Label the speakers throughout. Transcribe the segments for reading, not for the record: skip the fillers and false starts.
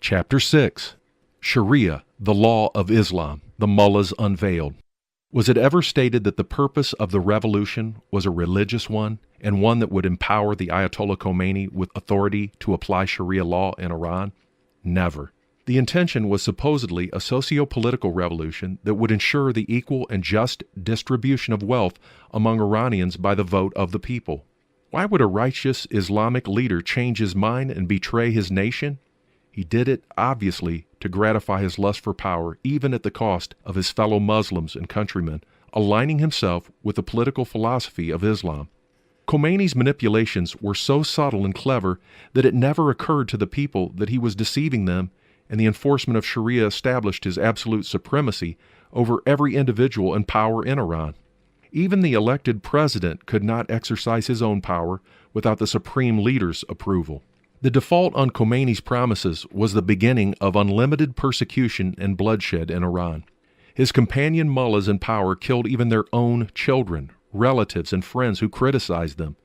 Speaker 1: Chapter 6. Shari'a, the Law of Islam, the Mullahs Unveiled. Was it ever stated that the purpose of the revolution was a religious one, and one that would empower the Ayatollah Khomeini with authority to apply Sharia law in Iran? Never. The intention was supposedly a socio-political revolution that would ensure the equal and just distribution of wealth among Iranians by the vote of the people. Why would a righteous Islamic leader change his mind and betray his nation? He did it, obviously, to gratify his lust for power, even at the cost of his fellow Muslims and countrymen, aligning himself with the political philosophy of Islam. Khomeini's manipulations were so subtle and clever that it never occurred to the people that he was deceiving them, and the enforcement of Sharia established his absolute supremacy over every individual and power in Iran. Even the elected president could not exercise his own power without the supreme leader's approval. The default on Khomeini's promises was the beginning of unlimited persecution and bloodshed in Iran. His companion mullahs in power killed even their own children, relatives, and friends who criticized them.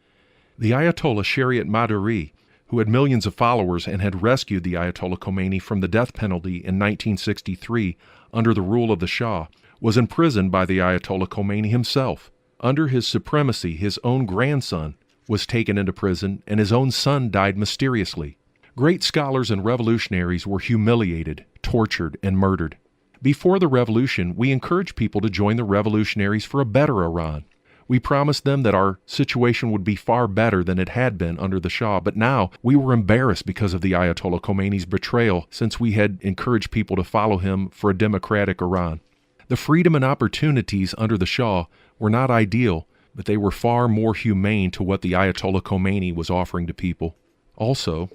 Speaker 1: The Ayatollah Shari'a Madari, who had millions of followers and had rescued the Ayatollah Khomeini from the death penalty in 1963 under the rule of the Shah, was imprisoned by the Ayatollah Khomeini himself. Under his supremacy, his own grandson was taken into prison, and his own son died mysteriously. Great scholars and revolutionaries were humiliated, tortured, and murdered. Before the revolution, we encouraged people to join the revolutionaries for a better Iran. We promised them that our situation would be far better than it had been under the Shah, but now we were embarrassed because of the Ayatollah Khomeini's betrayal, since we had encouraged people to follow him for a democratic Iran. The freedom and opportunities under the Shah were not ideal, but they were far more humane to what the Ayatollah Khomeini was offering to people. Also,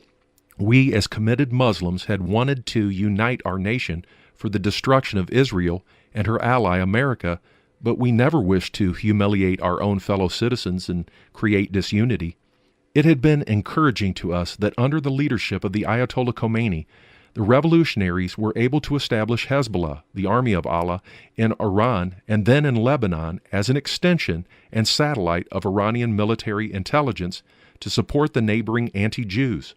Speaker 1: we as committed Muslims had wanted to unite our nation for the destruction of Israel and her ally America, but we never wished to humiliate our own fellow citizens and create disunity. It had been encouraging to us that under the leadership of the Ayatollah Khomeini, the revolutionaries were able to establish Hezbollah, the Army of Allah, in Iran and then in Lebanon as an extension and satellite of Iranian military intelligence to support the neighboring anti-Jews.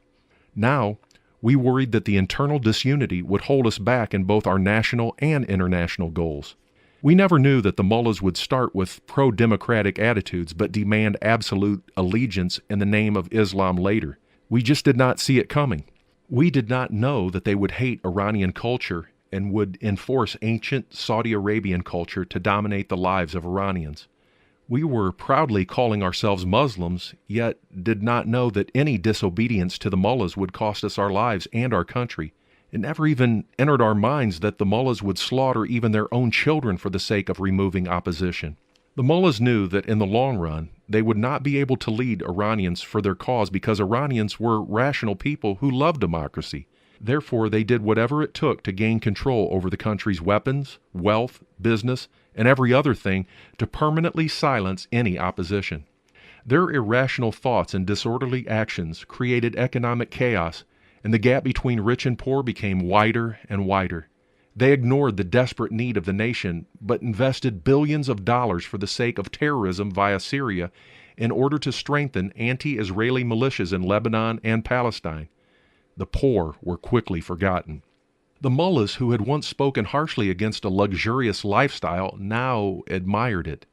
Speaker 1: Now, we worried that the internal disunity would hold us back in both our national and international goals. We never knew that the mullahs would start with pro-democratic attitudes but demand absolute allegiance in the name of Islam later. We just did not see it coming. We did not know that they would hate Iranian culture and would enforce ancient Saudi Arabian culture to dominate the lives of Iranians. We were proudly calling ourselves Muslims, yet did not know that any disobedience to the mullahs would cost us our lives and our country. It never even entered our minds that the mullahs would slaughter even their own children for the sake of removing opposition. The mullahs knew that in the long run, they would not be able to lead Iranians for their cause because Iranians were rational people who loved democracy. Therefore, they did whatever it took to gain control over the country's weapons, wealth, business, and every other thing to permanently silence any opposition. Their irrational thoughts and disorderly actions created economic chaos, and the gap between rich and poor became wider and wider. They ignored the desperate need of the nation, but invested billions of dollars for the sake of terrorism via Syria in order to strengthen anti-Israeli militias in Lebanon and Palestine. The poor were quickly forgotten. The mullahs who had once spoken harshly against a luxurious lifestyle now admired it.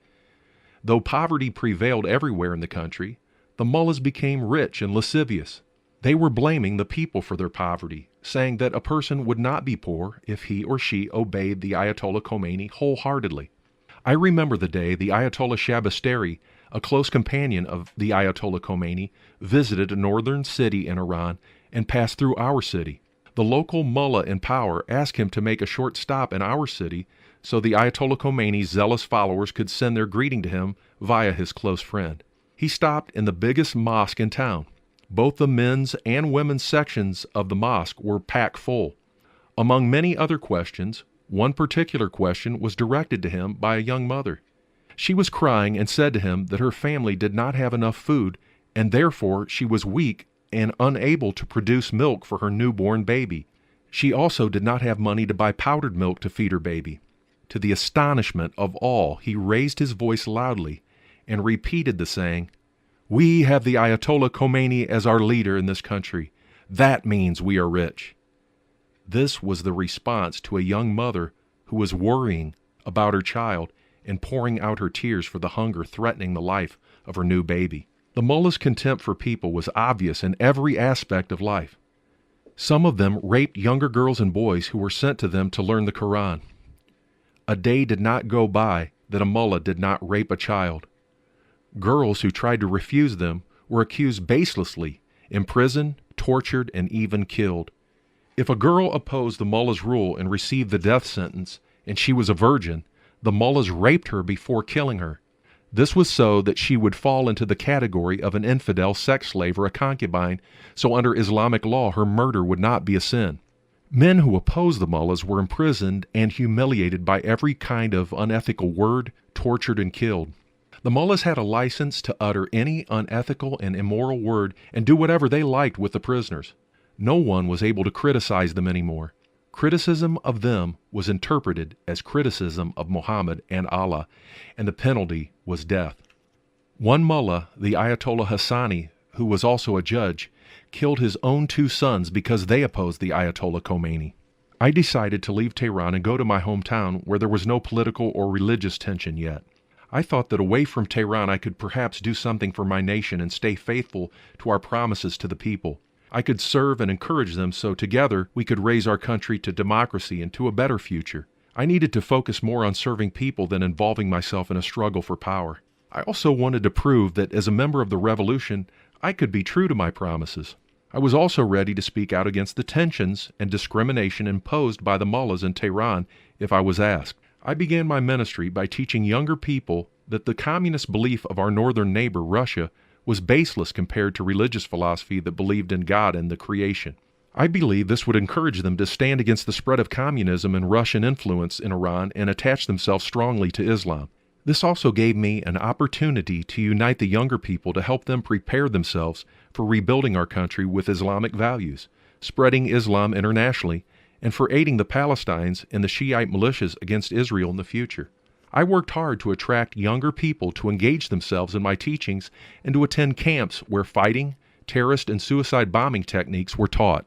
Speaker 1: Though poverty prevailed everywhere in the country, the mullahs became rich and lascivious. They were blaming the people for their poverty, saying that a person would not be poor if he or she obeyed the Ayatollah Khomeini wholeheartedly. I remember the day the Ayatollah Shabastari, a close companion of the Ayatollah Khomeini, visited a northern city in Iran and passed through our city. The local mullah in power asked him to make a short stop in our city so the Ayatollah Khomeini's zealous followers could send their greeting to him via his close friend. He stopped in the biggest mosque in town. Both the men's and women's sections of the mosque were packed full. Among many other questions, one particular question was directed to him by a young mother. She was crying and said to him that her family did not have enough food, and therefore she was weak and unable to produce milk for her newborn baby. She also did not have money to buy powdered milk to feed her baby. To the astonishment of all, he raised his voice loudly and repeated the saying, "We have the Ayatollah Khomeini as our leader in this country. That means we are rich." This was the response to a young mother who was worrying about her child and pouring out her tears for the hunger threatening the life of her new baby. The mullahs' contempt for people was obvious in every aspect of life. Some of them raped younger girls and boys who were sent to them to learn the Quran. A day did not go by that a mullah did not rape a child. Girls who tried to refuse them were accused baselessly, imprisoned, tortured, and even killed. If a girl opposed the mullah's rule and received the death sentence, and she was a virgin, the mullahs raped her before killing her. This was so that she would fall into the category of an infidel sex slave or a concubine, so under Islamic law her murder would not be a sin. Men who opposed the mullahs were imprisoned and humiliated by every kind of unethical word, tortured and killed. The mullahs had a license to utter any unethical and immoral word and do whatever they liked with the prisoners. No one was able to criticize them anymore. Criticism of them was interpreted as criticism of Muhammad and Allah, and the penalty was death. One mullah, the Ayatollah Hassani, who was also a judge, killed his own 2 sons because they opposed the Ayatollah Khomeini. I decided to leave Tehran and go to my hometown where there was no political or religious tension yet. I thought that away from Tehran I could perhaps do something for my nation and stay faithful to our promises to the people. I could serve and encourage them so together we could raise our country to democracy and to a better future. I needed to focus more on serving people than involving myself in a struggle for power. I also wanted to prove that as a member of the revolution, I could be true to my promises. I was also ready to speak out against the tensions and discrimination imposed by the mullahs in Tehran if I was asked. I began my ministry by teaching younger people that the communist belief of our northern neighbor, Russia, was baseless compared to religious philosophy that believed in God and the creation. I believe this would encourage them to stand against the spread of communism and Russian influence in Iran and attach themselves strongly to Islam. This also gave me an opportunity to unite the younger people to help them prepare themselves for rebuilding our country with Islamic values, spreading Islam internationally, and for aiding the Palestinians and the Shiite militias against Israel in the future. I worked hard to attract younger people to engage themselves in my teachings and to attend camps where fighting, terrorist, and suicide bombing techniques were taught.